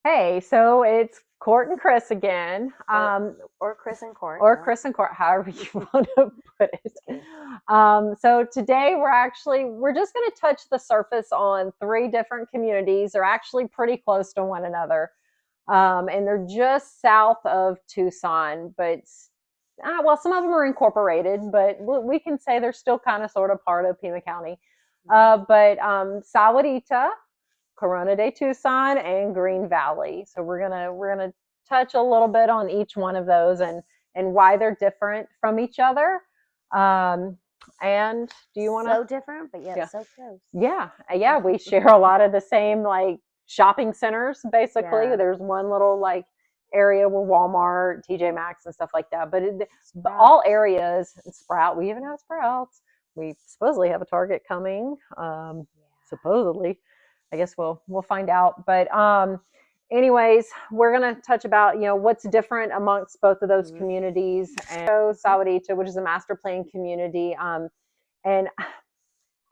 Hey, so it's Court and Cris again, Or Cris and Court. or Yeah. Cris and Court, however you want to put it. So today we're just going to touch the surface on three different communities. They're actually pretty close to one another, and they're just south of Tucson, but well, some of them are incorporated, but we can say they're still kind of sort of part of Pima County. But Sahuarita, Corona de Tucson, and Green Valley. So we're gonna touch a little bit on each one of those and why they're different from each other. And do you want to? So different, but yet Yeah, so close. yeah. We share a lot of the same like shopping centers. Basically, Yeah. there's one little like area where Walmart, TJ Maxx, and stuff like that. But all Sprouts. areas, Sprout. We even have Sprouts. We supposedly have a Target coming. Yeah. Supposedly. I guess we'll find out. But anyways, we're gonna touch about what's different amongst both of those communities. And Sahuarita, which is a master plan community, and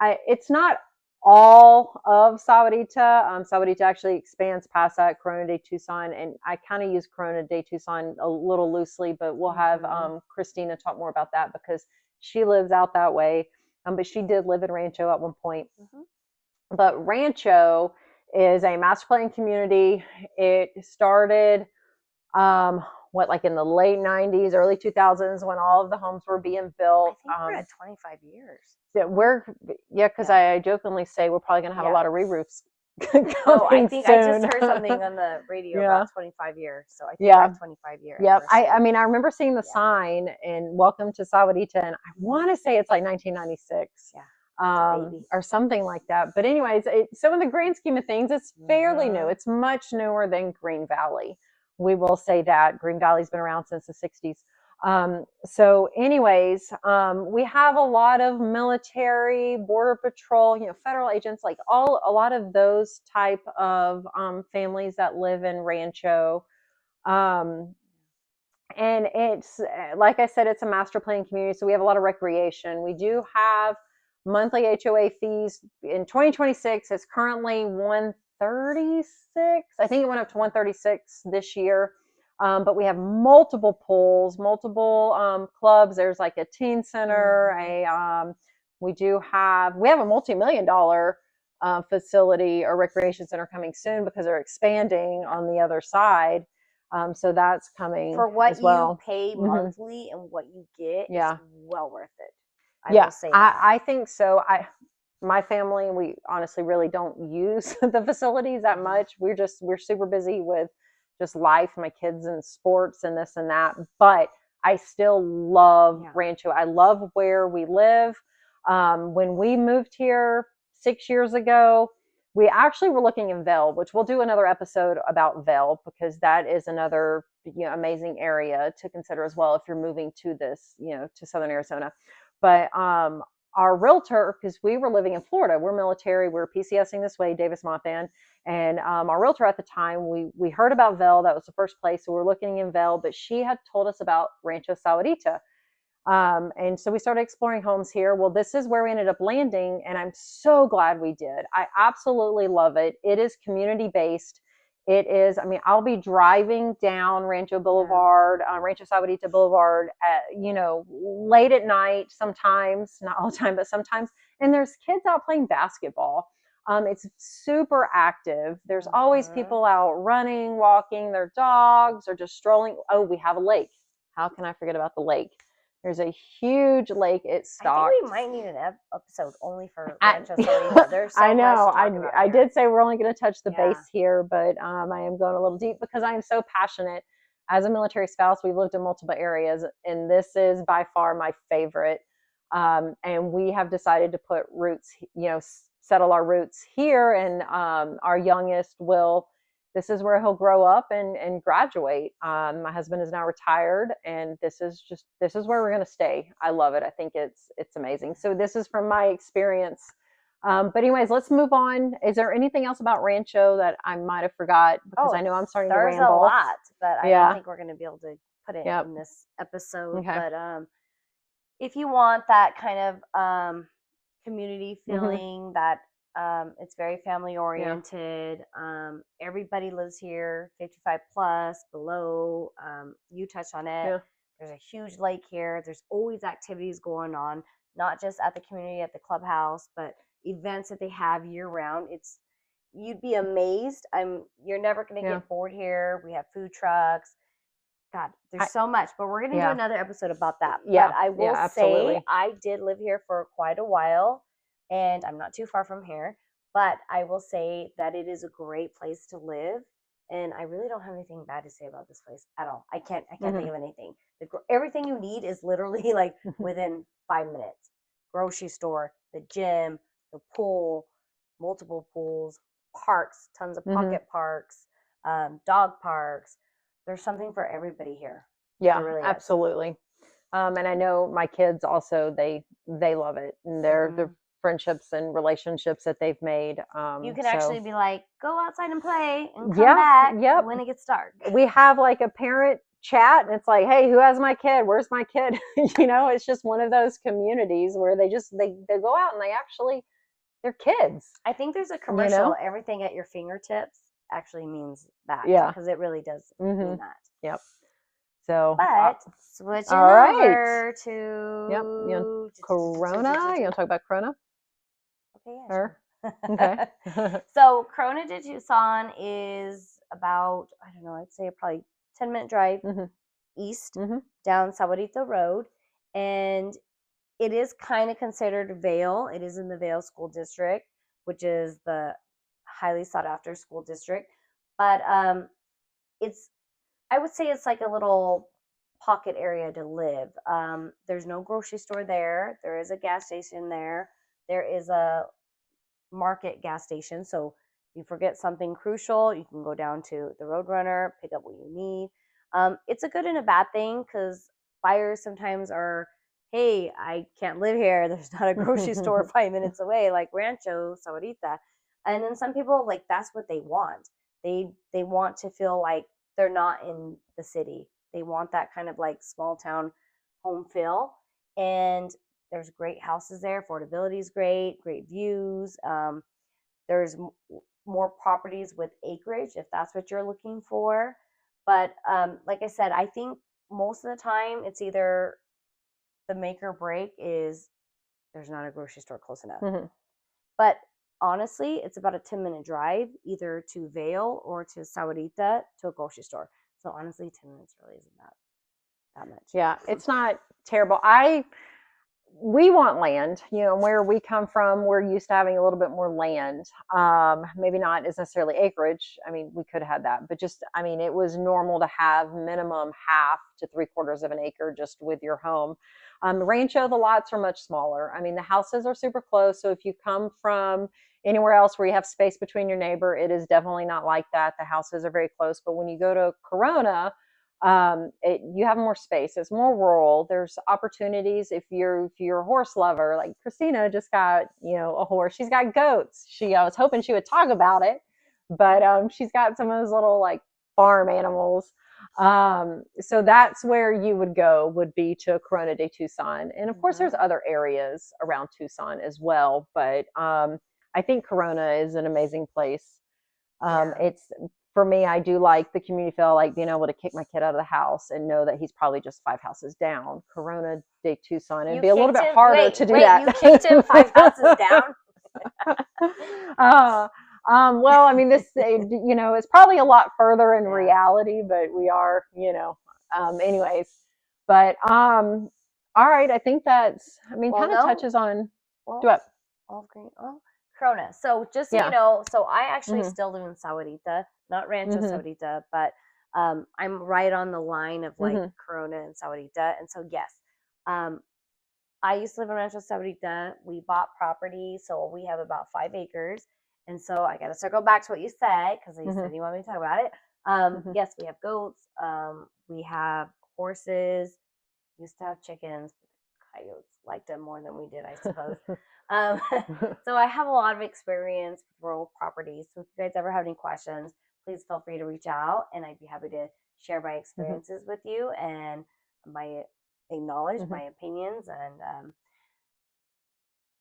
it's not all of Sahuarita. Sahuarita actually expands past that, Corona de Tucson, and I kind of use Corona de Tucson a little loosely, but we'll have Christina talk more about that because she lives out that way. But she did live in Rancho at one point. But Rancho is a master plan community. It started, like in the late 90s, early 2000s when all of the homes were being built. I think we're at 25 years. Because I jokingly say we're probably going to have a lot of re-roofs Oh, I think I just soon. heard something on the radio about 25 years. So I think we're at 25 years. Yep. I mean, I remember seeing the sign and welcome to Sahuarita, and I want to say it's like 1996. Yeah. Or something like that. But anyways, so in the grand scheme of things, it's fairly new. It's much newer than Green Valley. We will say that Green Valley's been around since the 60s. So anyways, we have a lot of military, border patrol, federal agents, like a lot of those type of families that live in Rancho. And it's, like I said, it's a master plan community. So we have a lot of recreation. We do have monthly HOA fees. In 2026, it's currently 136. I think it went up to 136 this year. But we have multiple pools, multiple clubs. There's like a teen center. We have a multi-million-dollar facility or recreation center coming soon because they're expanding on the other side. So that's coming for what as well. You pay monthly and what you get. Is well worth it. I will say that. I think so. My family, we honestly really don't use the facilities that much. We're super busy with just life, my kids and sports and this and that. But I still love Rancho. I love where we live. When we moved here 6 years ago, we actually were looking in Vail, which we'll do another episode about Vail because that is another amazing area to consider as well if you're moving to this, to Southern Arizona. But our realtor, because we were living in Florida, we're military, we're PCSing this way, Davis Monthan, and our realtor at the time, we heard about Vail. That was the first place, so we're looking in Vail, but she had told us about Rancho Sahuarita. And so we started exploring homes here. Well, this is where we ended up landing, and I'm so glad we did. I absolutely love it. It is community-based. It is, I'll be driving down Rancho Boulevard, Rancho Sahuarita Boulevard at, late at night sometimes, not all the time, but sometimes, and there's kids out playing basketball. It's super active. There's always people out running, walking their dogs, or just strolling. Oh, we have a lake. How can I forget about the lake? There's a huge lake. It's stocked. I think we might need an episode only for Rancho Sahuarita. There's so I know. I did say we're only going to touch the base here, but I am going a little deep because I am so passionate. As a military spouse, we've lived in multiple areas, and this is by far my favorite. And we have decided to put roots, settle our roots here, and our youngest will. This is where he'll grow up and graduate. My husband is now retired, and this is where we're going to stay. I love it. I think it's amazing. So this is from my experience. But anyways, let's move on. Is there anything else about Rancho that I might have forgot? Because I know I'm starting to ramble. There's a lot, but I don't think we're going to be able to put it in this episode. Okay. But if you want that kind of community feeling, that It's very family oriented. Everybody lives here, 55 plus, below. You touched on it. Yeah. There's a huge lake here. There's always activities going on, not just at the community, at the clubhouse, but events that they have year round. You'd be amazed. You're never going to get bored here. We have food trucks. God, there's so much, but we're going to do another episode about that. Yeah. But I will say I did live here for quite a while, and I'm not too far from here, but I will say that it is a great place to live. And I really don't have anything bad to say about this place at all. I can't think of anything. Everything you need is literally like within 5 minutes. Grocery store, the gym, the pool, multiple pools, parks, tons of pocket parks, dog parks. There's something for everybody here. Yeah, really absolutely. And I know my kids also, they love it, and their friendships and relationships that they've made. You can actually be like, go outside and play and come back when it gets dark. We have like a parent chat, and it's like, hey, who has my kid? Where's my kid? It's just one of those communities where they go out and they're kids. I think there's a commercial, everything at your fingertips actually means that. Yeah. Because it really does mean that. Yep. So, but switching over to Corona. You want to talk about Corona? Okay, yeah. Sure. Okay. So Corona de Tucson is about, I don't know, I'd say probably 10-minute drive east down Sahuarita Road. And it is kind of considered Vail. It is in the Vail School District, which is the highly sought after school district. But I would say it's like a little pocket area to live. There's no grocery store there. There is a gas station there. There is a market gas station. So if you forget something crucial, you can go down to the Roadrunner, pick up what you need. It's a good and a bad thing, because buyers sometimes are, hey, I can't live here. There's not a grocery store 5 minutes away, like Rancho, Sahuarita. And then some people, like, that's what they want. They want to feel like they're not in the city. They want that kind of like small town home feel. And there's great houses there. Affordability is great views. There's more properties with acreage if that's what you're looking for. But like I said, I think most of the time it's either the make or break is there's not a grocery store close enough. But honestly, it's about a 10-minute drive either to Vail or to Sahuarita to a grocery store. So honestly, 10 minutes really isn't that much. Yeah, it's not terrible. We want land, where we come from, we're used to having a little bit more land. Maybe not as necessarily acreage. I mean, we could have had that, but it was normal to have minimum 1/2 to 3/4 of an acre just with your home. Rancho, the lots are much smaller. I mean, the houses are super close. So if you come from anywhere else where you have space between your neighbor, it is definitely not like that. The houses are very close. But when you go to Corona, you have more space. It's more rural. There's opportunities if you're a horse lover, like Christina just got a horse. She's got goats. I was hoping she would talk about it, but she's got some of those little like farm animals. So that's where you would be to Corona de Tucson. And of course there's other areas around Tucson as well, but I think Corona is an amazing place. It's, for me, I do like the community feel, like being able to kick my kid out of the house and know that he's probably just 5 houses down. Corona de Tucson, it'd be a little bit harder to do that. You kicked him 5 houses down? Well, I mean, this, it's probably a lot further in reality, but we are, anyways. But all right, I think that's, kind of touches on. Corona. So just so you know, so I actually still live in Sahuarita, not Rancho Sahuarita, but I'm right on the line of like Corona and Sahuarita. And so yes, I used to live in Rancho Sahuarita. We bought property, so we have about 5 acres. And so I got to circle back to what you said, because you said you want me to talk about it. Yes, we have goats. We have horses. We used to have chickens. Coyotes liked them more than we did, I suppose. So I have a lot of experience with rural properties. So if you guys ever have any questions, please feel free to reach out, and I'd be happy to share my experiences with you and acknowledge my opinions. And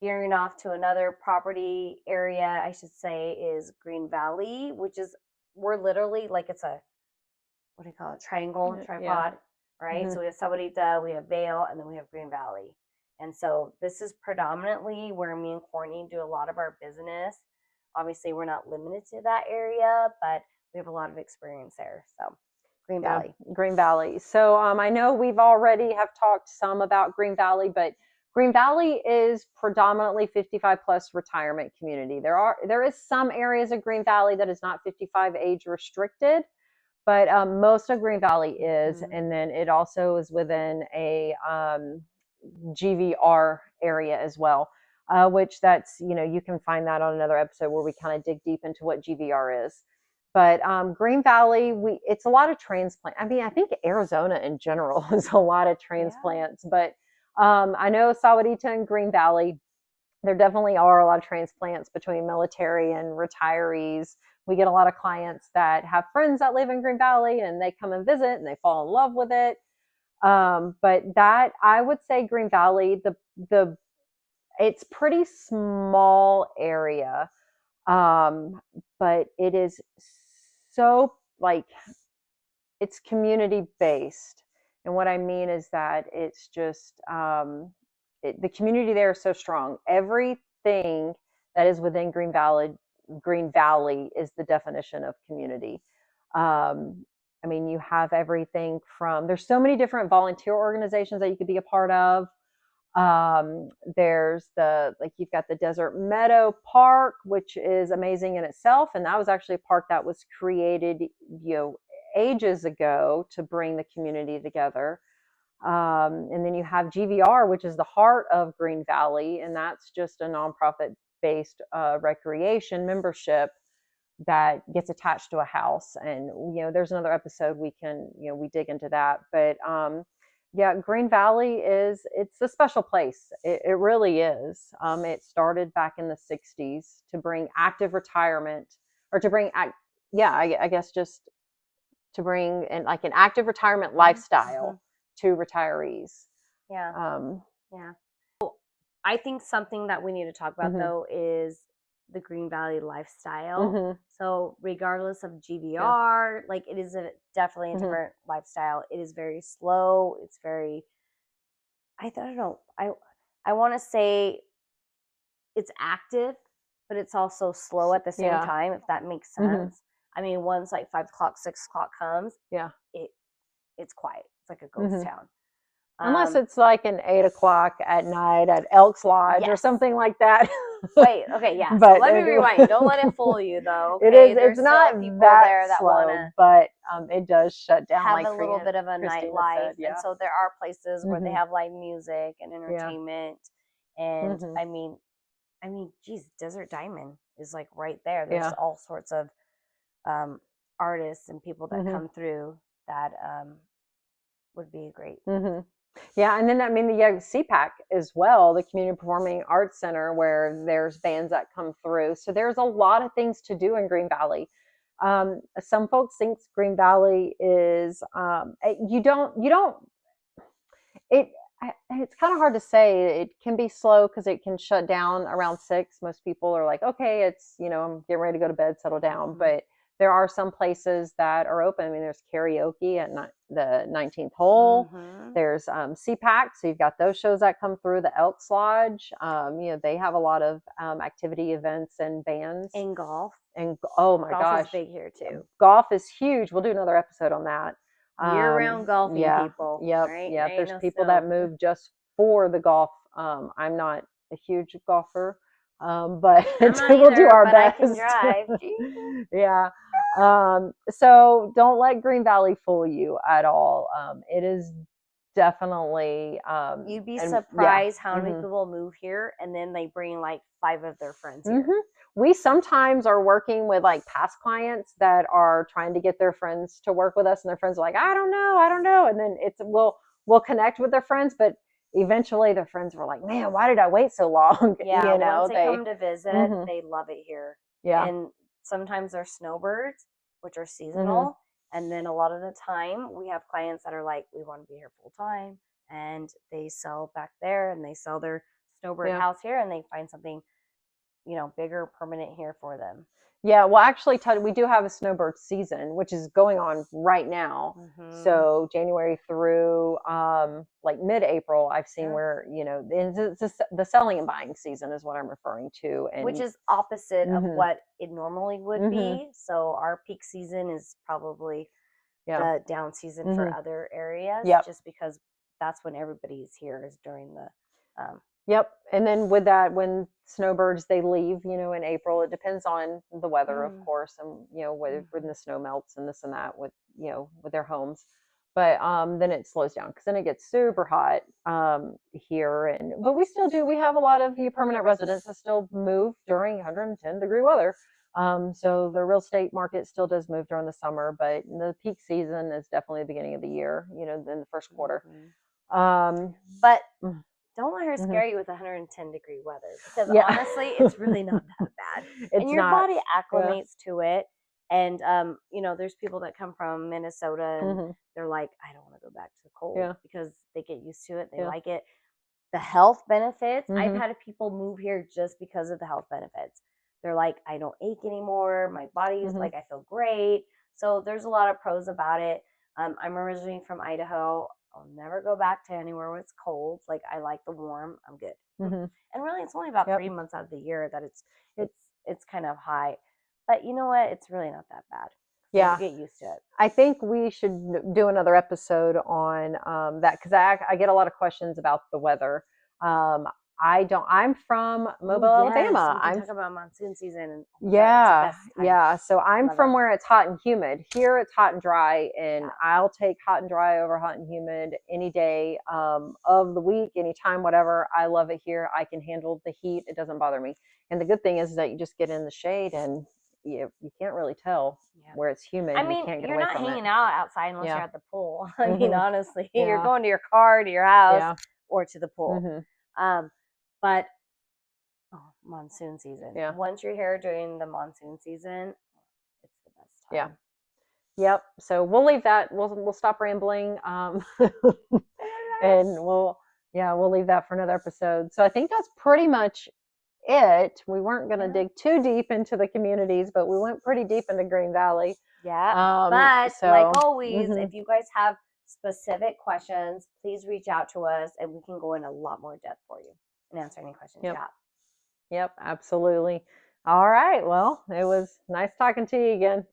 gearing off to another property area, I should say, is Green Valley, which is, we're literally like, it's a, what do you call it, triangle, Yeah. tripod, right? Mhm. So we have Sahuarita, we have Vale, and then we have Green Valley. And so this is predominantly where me and Courtney do a lot of our business. Obviously, we're not limited to that area, but we have a lot of experience there. So Green Yeah, Valley. Green Valley. So I know we've already have talked some about Green Valley, but Green Valley is predominantly 55 plus retirement community. There is some areas of Green Valley that is not 55 age restricted, but most of Green Valley is, Mhm. and then it also is within a GVR area as well, which that's, you can find that on another episode where we kind of dig deep into what GVR is. But Green Valley, it's a lot of transplant. I mean, I think Arizona in general is a lot of transplants, but I know Sahuarita and Green Valley, there definitely are a lot of transplants between military and retirees. We get a lot of clients that have friends that live in Green Valley and they come and visit and they fall in love with it. But that, I would say Green Valley, the it's pretty small area, but it is so like it's community based. And what I mean is that it's just the community there is so strong. Everything that is within Green Valley is the definition of community. I mean, you have everything from, there's so many different volunteer organizations that you could be a part of. There's like you've got the Desert Meadow Park, which is amazing in itself. And that was actually a park that was created, ages ago to bring the community together. And then you have GVR, which is the heart of Green Valley, and that's just a nonprofit based recreation membership that gets attached to a house. And there's another episode we can we dig into that. But yeah, Green Valley it's a special place. It really is. It started back in the 60s to bring active retirement, or to bring yeah, I guess just to bring like an active retirement lifestyle to retirees. Yeah. Um, Yeah. I think something that we need to talk about though is the Green Valley lifestyle. So regardless of GVR, like it is definitely a different lifestyle. It is very slow. It's very, I don't know. I want to say it's active, but it's also slow at the same time, if that makes sense. I mean, once like 5 o'clock, 6 o'clock comes, it's quiet. It's like a ghost town. Unless it's like an 8 o'clock at night at Elks Lodge or something like that. Wait, okay, yeah. But so let me rewind. Don't let it fool you, though. Okay? It's not people that there that slow, but it does shut down. Have like a little bit of a nightlife, and so there are places where they have live music and entertainment. And I mean, geez, Desert Diamond is like right there. There's all sorts of artists and people that come through that would be great. Yeah, and then I mean the CPAC as well, the Community Performing Arts Center, where there's bands that come through. So there's a lot of things to do in Green Valley. Some folks think Green Valley is it's kind of hard to say. It can be slow because it can shut down around 6. Most people are like, okay, it's I'm getting ready to go to bed, settle down. But there are some places that are open. I mean, there's karaoke at the 19th hole. There's CPAC, so you've got those shows that come through. The Elks Lodge, they have a lot of activity events and bands. And golf. And oh my gosh, golf is big here too. Golf is huge. We'll do another episode on that. Year-round golfing people. Yep, right? Yep. There's people that move just for the golf. I'm not a huge golfer. But we'll do our best. I can drive. Yeah. So don't let Green Valley fool you at all. It is definitely. You'd be surprised how many people move here and then they bring like 5 of their friends here. We sometimes are working with like past clients that are trying to get their friends to work with us, and their friends are like, I don't know. And then we'll connect with their friends, but eventually their friends were like, man, why did I wait so long? Yeah, once they come to visit, they love it here. Yeah. And sometimes they're snowbirds, which are seasonal. And then a lot of the time we have clients that are like, we want to be here full time. And they sell back there and they sell their snowbird house here and they find something, bigger, permanent here for them. Yeah, well, actually, we do have a snowbird season, which is going on right now. So January through like mid-April, I've seen where the selling and buying season is what I'm referring to, and which is opposite of what it normally would be. So our peak season is probably the down season for other areas, just because that's when everybody's here is during the. Yep. And then with that, when snowbirds, they leave, in April, it depends on the weather, of course, and, when the snow melts and this and that with their homes. But then it slows down because then it gets super hot here. But we have a lot of permanent residents that still move during 110-degree weather. So the real estate market still does move during the summer, but the peak season is definitely the beginning of the year, in the first quarter. But don't let her scare you with 110-degree weather, because honestly, it's really not that bad. And your body acclimates to it. And, there's people that come from Minnesota and they're like, I don't want to go back to the cold because they get used to it. They like it. The health benefits. I've had people move here just because of the health benefits. They're like, I don't ache anymore. My body's like, I feel great. So there's a lot of pros about it. I'm originally from Idaho. I'll never go back to anywhere where it's cold. Like, I like the warm. I'm good. And really, it's only about 3 months out of the year that it's kind of high. But you know what? It's really not that bad. Yeah, you get used to it. I think we should do another episode on that, because I get a lot of questions about the weather. I'm from Mobile, Alabama. I'm talking about monsoon season. So I'm from where it's hot and humid. Here it's hot and dry, and I'll take hot and dry over hot and humid any day of the week, anytime, whatever. I love it here. I can handle the heat. It doesn't bother me. And the good thing is that you just get in the shade and you can't really tell where it's humid. I mean, you can't get you're away not from hanging out outside unless you're at the pool. I mean, honestly, you're going to your car, to your house, or to the pool. But monsoon season. Once you're here during the monsoon season, it's the best time. Yep. So we'll leave that. We'll stop rambling. And we'll leave that for another episode. So I think that's pretty much it. We weren't going to dig too deep into the communities, but we went pretty deep into Green Valley. But like always, if you guys have specific questions, please reach out to us and we can go in a lot more depth for you and answer any questions you have. Yep, absolutely. All right. Well, it was nice talking to you again.